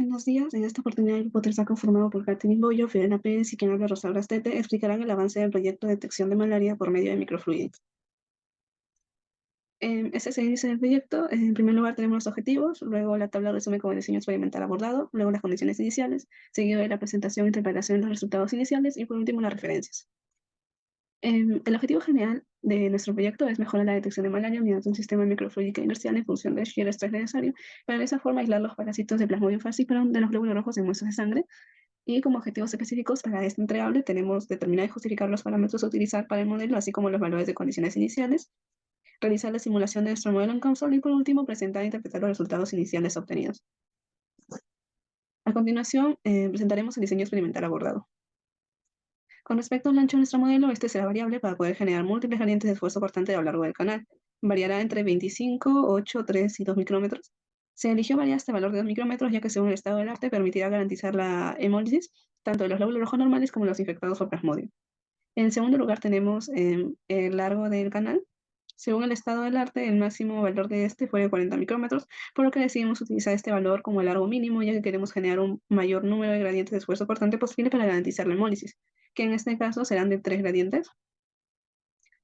buenos días. En esta oportunidad, el grupo Tersaco, formado por Catherine Bollo, Fiorella Pérez y quien habla Rosa Brastete, explicarán el avance del proyecto de detección de malaria por medio de microfluidics. Este es el índice del proyecto. En primer lugar tenemos los objetivos, luego la tabla resume como el diseño experimental abordado, luego las condiciones iniciales, seguido de la presentación e interpretación de los resultados iniciales y por último las referencias. El objetivo general de nuestro proyecto es mejorar la detección de malaria mediante un sistema microfluídico inercial en función del shear stress necesario para de esa forma aislar los parásitos de Plasmodium falciparum de los glóbulos rojos en muestras de sangre. Y como objetivos específicos para este entregable tenemos determinar y justificar los parámetros a utilizar para el modelo, así como los valores de condiciones iniciales, realizar la simulación de nuestro modelo en console y por último presentar e interpretar los resultados iniciales obtenidos. A continuación, presentaremos el diseño experimental abordado. Con respecto al ancho de nuestro modelo, este será variable para poder generar múltiples gradientes de esfuerzo cortante a lo largo del canal. Variará entre 25, 8, 3 y 2 micrómetros. Se eligió variar este valor de 2 micrómetros ya que según el estado del arte permitirá garantizar la hemólisis tanto de los glóbulos rojos normales como los infectados por plasmodium. En segundo lugar tenemos el largo del canal. Según el estado del arte, el máximo valor de este fue de 40 micrómetros, por lo que decidimos utilizar este valor como el largo mínimo, ya que queremos generar un mayor número de gradientes de esfuerzo cortante posible para garantizar la hemólisis, que en este caso serán de 3 gradientes.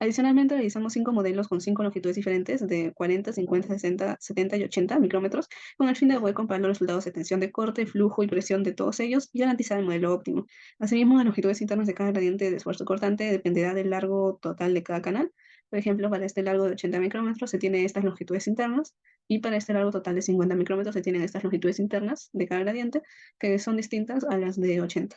Adicionalmente, realizamos 5 modelos con 5 longitudes diferentes de 40, 50, 60, 70 y 80 micrómetros, con el fin de poder comparar los resultados de tensión de corte, flujo y presión de todos ellos y garantizar el modelo óptimo. Asimismo, las longitudes internas de cada gradiente de esfuerzo cortante dependerá del largo total de cada canal. Por ejemplo, para este largo de 80 micrómetros se tienen estas longitudes internas y para este largo total de 50 micrómetros se tienen estas longitudes internas de cada gradiente que son distintas a las de 80.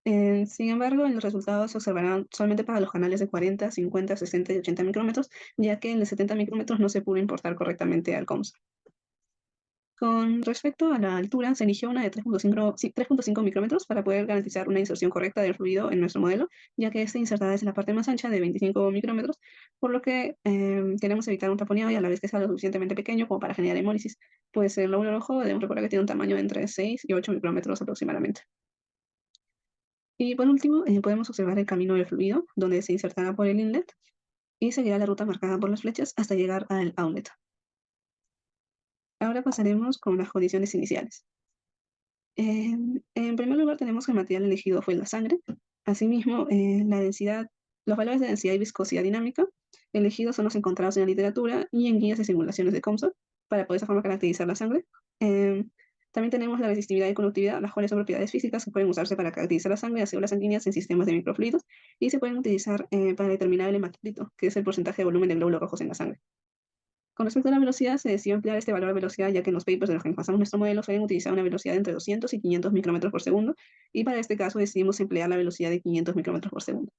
Sin embargo, los resultados se observarán solamente para los canales de 40, 50, 60 y 80 micrómetros, ya que en los 70 micrómetros no se pudo importar correctamente al COMS. Con respecto a la altura, se eligió una de 3.5 sí, 3.5 micrómetros para poder garantizar una inserción correcta del fluido en nuestro modelo, ya que esta insertada es en la parte más ancha de 25 micrómetros, por lo que queremos evitar un taponeo y a la vez que sea lo suficientemente pequeño como para generar hemólisis, pues el lóbulo rojo debemos recordar que tiene un tamaño de entre 6 y 8 micrómetros aproximadamente. Y por último, podemos observar el camino del fluido, donde se insertará por el inlet y seguirá la ruta marcada por las flechas hasta llegar al outlet. Ahora pasaremos con las condiciones iniciales. En primer lugar, tenemos que el material elegido fue la sangre. Asimismo, la densidad, los valores de densidad y viscosidad dinámica elegidos son los encontrados en la literatura y en guías de simulaciones de COMSOL para poder de esa forma caracterizar la sangre. Eh, También tenemos la resistividad y conductividad, las cuales son propiedades físicas que pueden usarse para caracterizar la sangre, las células sanguíneas en sistemas de microfluidos y se pueden utilizar para determinar el hematocrito, que es el porcentaje de volumen de glóbulos rojos en la sangre. Con respecto a la velocidad, se decidió emplear este valor de velocidad ya que en los papers de los que nos basamos nuestro modelo suelen utilizar una velocidad de entre 200 y 500 micrómetros por segundo, y para este caso decidimos emplear la velocidad de 500 micrómetros por segundo.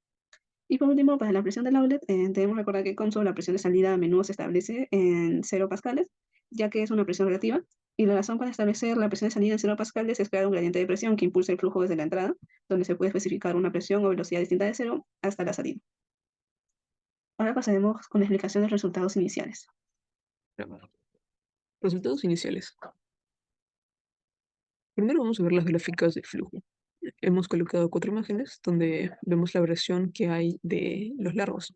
Y por último, para la presión del outlet, debemos recordar que con la presión de salida a menudo se establece en 0 pascales, ya que es una presión relativa, y la razón para establecer la presión de salida en 0 pascales es crear un gradiente de presión que impulse el flujo desde la entrada, donde se puede especificar una presión o velocidad distinta de 0 hasta la salida. Ahora pasaremos con la explicación de los resultados iniciales. Resultados iniciales. Primero vamos a ver las gráficas de flujo. Hemos colocado 4 imágenes donde vemos la variación que hay de los largos,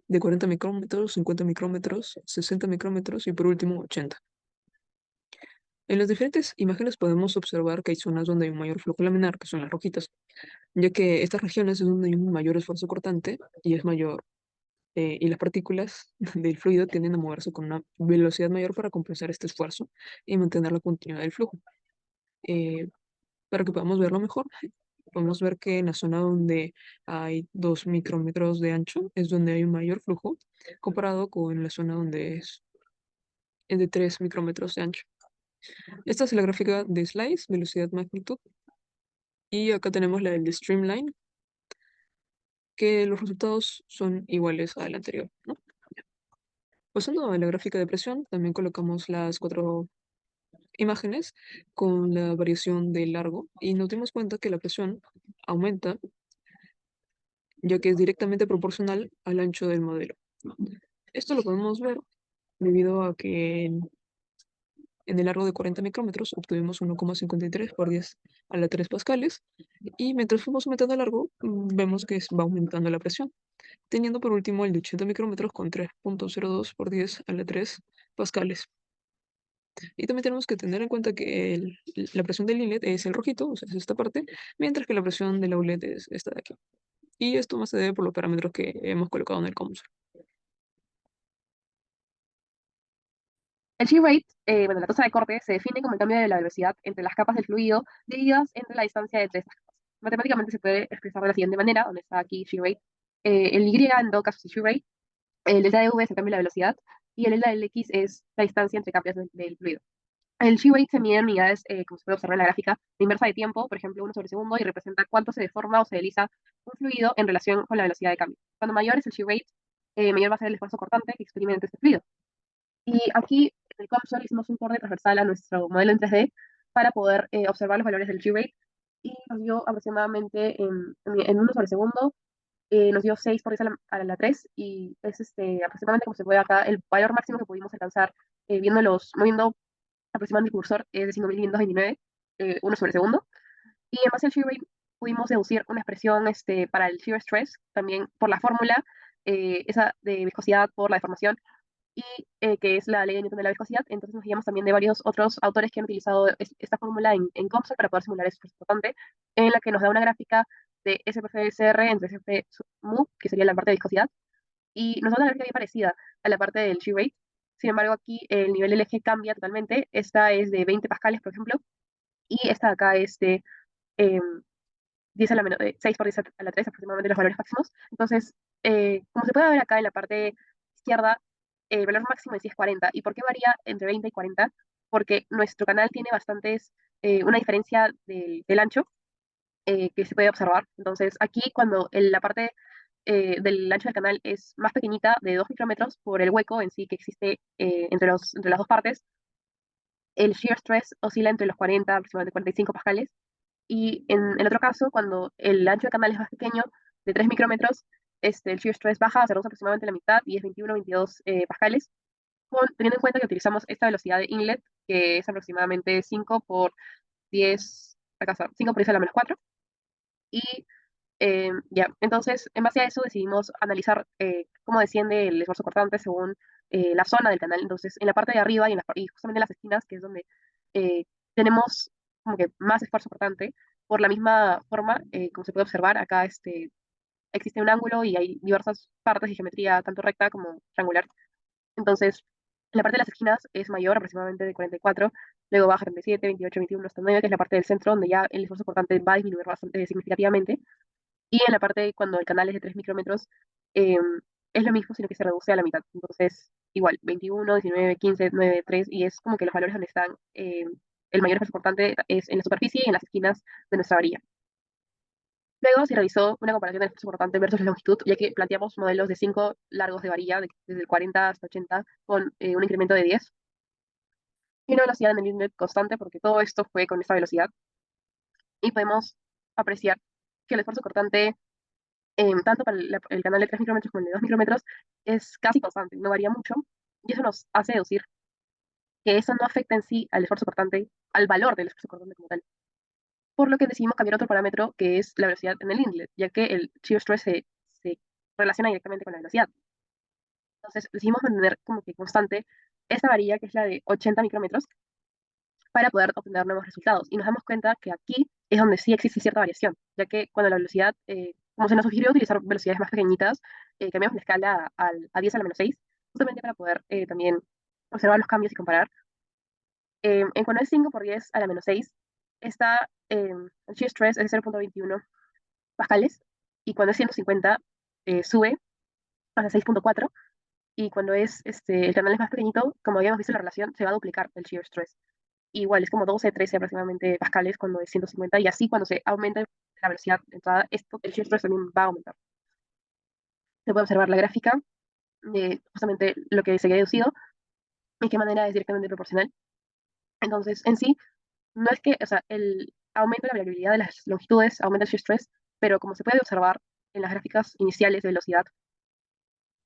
de 40 micrómetros, 50 micrómetros, 60 micrómetros y por último 80. En las diferentes imágenes podemos observar que hay zonas donde hay un mayor flujo laminar, que son las rojitas, ya que estas regiones es donde hay un mayor esfuerzo cortante y es mayor, y las partículas del fluido tienden a moverse con una velocidad mayor para compensar este esfuerzo y mantener la continuidad del flujo. Eh, para que podamos verlo mejor, podemos ver que en la zona donde hay 2 micrómetros de ancho es donde hay un mayor flujo comparado con la zona donde es de 3 micrómetros de ancho. Esta es la gráfica de slice, velocidad, magnitud, y acá tenemos la del streamline, que los resultados son iguales al anterior, ¿no? Pasando a la gráfica de presión, también colocamos las 4 imágenes con la variación de largo y nos dimos cuenta que la presión aumenta ya que es directamente proporcional al ancho del modelo. Esto lo podemos ver debido a que en el largo de 40 micrómetros obtuvimos 1,53 por 10 a la 3 pascales y mientras fuimos aumentando el largo vemos que va aumentando la presión, teniendo por último el de 80 micrómetros con 3,02 por 10 a la 3 pascales. Y también tenemos que tener en cuenta que la presión del inlet es el rojito, o sea, es esta parte, mientras que la presión del outlet es esta de aquí. Y esto más se debe por los parámetros que hemos colocado en el console. El shear rate, bueno, la tasa de corte, se define como el cambio de la velocidad entre las capas del fluido divididas entre la distancia entre estas capas. Matemáticamente se puede expresar de la siguiente manera, donde está aquí shear rate. El Y en todo caso es shear rate, el delta de V es el cambio de la velocidad y el delta del X es la distancia entre capas del fluido. El shear rate se mide en unidades, como se puede observar en la gráfica, de inversa de tiempo, por ejemplo, 1/segundo, y representa cuánto se deforma o se desliza un fluido en relación con la velocidad de cambio. Cuando mayor es el shear rate, mayor va a ser el esfuerzo cortante que experimenta este fluido. Y aquí en el console hicimos un corte transversal a nuestro modelo en 3D para poder observar los valores del shear rate y nos dio aproximadamente en 1/segundo, nos dio 6 por 10 a la 3 y es aproximadamente como se puede acá el valor máximo que pudimos alcanzar moviendo aproximadamente el cursor es de 5.529, 1/segundo. Y en base al shear rate pudimos deducir una expresión para el shear stress, también por la fórmula, esa de viscosidad por la deformación, y que es la ley de Newton de la viscosidad. Entonces nos guiamos también de varios otros autores que han utilizado esta fórmula en COMSOL para poder simular eso importante, en la que nos da una gráfica de SPFSR entre SF mu, que sería la parte de viscosidad, y nos da una gráfica bien parecida a la parte del shear rate. Sin embargo, aquí el nivel del eje cambia totalmente. Esta es de 20 pascales, por ejemplo, y esta de acá es de eh, 10 a la menos, 6 por 10 a la 3, aproximadamente los valores máximos. Entonces, como se puede ver acá en la parte izquierda, el valor máximo en sí es 40. ¿Y por qué varía entre 20 y 40? Porque nuestro canal tiene una diferencia del ancho que se puede observar. Entonces, aquí cuando la parte del ancho del canal es más pequeñita, de 2 micrómetros, por el hueco en sí que existe entre las dos partes, el shear stress oscila entre los 40, aproximadamente 45 pascales. Y en el otro caso, cuando el ancho de canal es más pequeño, de 3 micrómetros, el shear stress baja, se reduce aproximadamente la mitad y es 21, 22 pascales, teniendo en cuenta que utilizamos esta velocidad de inlet, que es aproximadamente 5 por 10, acá está, 5 por 10 a la menos 4. Y ya, entonces, en base a eso decidimos analizar cómo desciende el esfuerzo cortante según la zona del canal. Entonces, en la parte de arriba y justamente en las esquinas, que es donde eh, tenemos como que más esfuerzo cortante, por la misma forma, como se puede observar, acá existe un ángulo y hay diversas partes de geometría, tanto recta como triangular. Entonces, la parte de las esquinas es mayor, aproximadamente de 44, luego baja 37, 28, 21 hasta 9, que es la parte del centro, donde ya el esfuerzo cortante va a disminuir bastante significativamente. Y en la parte cuando el canal es de 3 micrómetros, eh, es lo mismo, sino que se reduce a la mitad. Entonces, igual, 21, 19, 15, 9, 3, y es como que los valores donde están el mayor esfuerzo cortante es en la superficie y en las esquinas de nuestra varilla. Luego se realizó una comparación del esfuerzo cortante versus la longitud, ya que planteamos modelos de 5 largos de varilla, desde el 40 hasta 80, con un incremento de 10, y una velocidad en el inlet constante, porque todo esto fue con esta velocidad, y podemos apreciar que el esfuerzo cortante tanto para el canal de 3 micrómetros como el de 2 micrómetros, es casi constante, no varía mucho, y eso nos hace deducir que eso no afecta en sí al esfuerzo cortante, al valor del esfuerzo cortante como tal. Por lo que decidimos cambiar otro parámetro que es la velocidad en el inlet, ya que el shear stress se relaciona directamente con la velocidad. Entonces decidimos mantener como que constante esta varilla, que es la de 80 micrómetros, para poder obtener nuevos resultados. Y nos damos cuenta que aquí es donde sí existe cierta variación, ya que cuando la velocidad, como se nos sugirió utilizar velocidades más pequeñitas, cambiamos la escala a 10 a la menos 6, justamente para poder también observar los cambios y comparar. En cuando es 5 por 10 a la menos 6, está, el shear stress es de 0.21 pascales, y cuando es 150 sube hasta 6.4, y cuando el canal es más pequeñito, como habíamos visto en la relación, se va a duplicar el shear stress. Igual es como 12, 13 aproximadamente pascales cuando es 150, y así cuando se aumenta la velocidad de entrada, el shear stress también va a aumentar. Se puede observar la gráfica de justamente lo que se ha deducido y qué manera es directamente proporcional. Entonces, en sí, no es que, o sea, el aumento de la variabilidad de las longitudes aumenta el shear stress, pero como se puede observar en las gráficas iniciales de velocidad,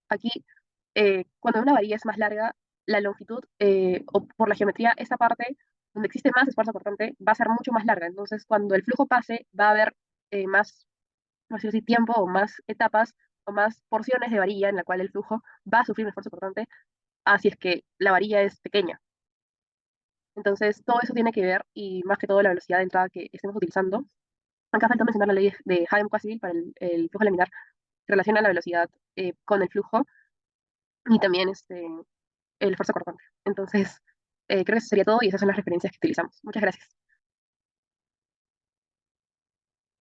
aquí, cuando una varilla es más larga, la longitud, o por la geometría, esta parte donde existe más esfuerzo cortante va a ser mucho más larga. Entonces, cuando el flujo pase, va a haber más, no sé si tiempo o más etapas o más porciones de varilla en la cual el flujo va a sufrir un esfuerzo cortante, así es que la varilla es pequeña. Entonces, todo eso tiene que ver, y más que todo la velocidad de entrada que estemos utilizando. Acá falta mencionar la ley de Hagen-Civil para el flujo laminar, que relaciona la velocidad con el flujo y también el esfuerzo cortante. Entonces, creo que eso sería todo y esas son las referencias que utilizamos. Muchas gracias.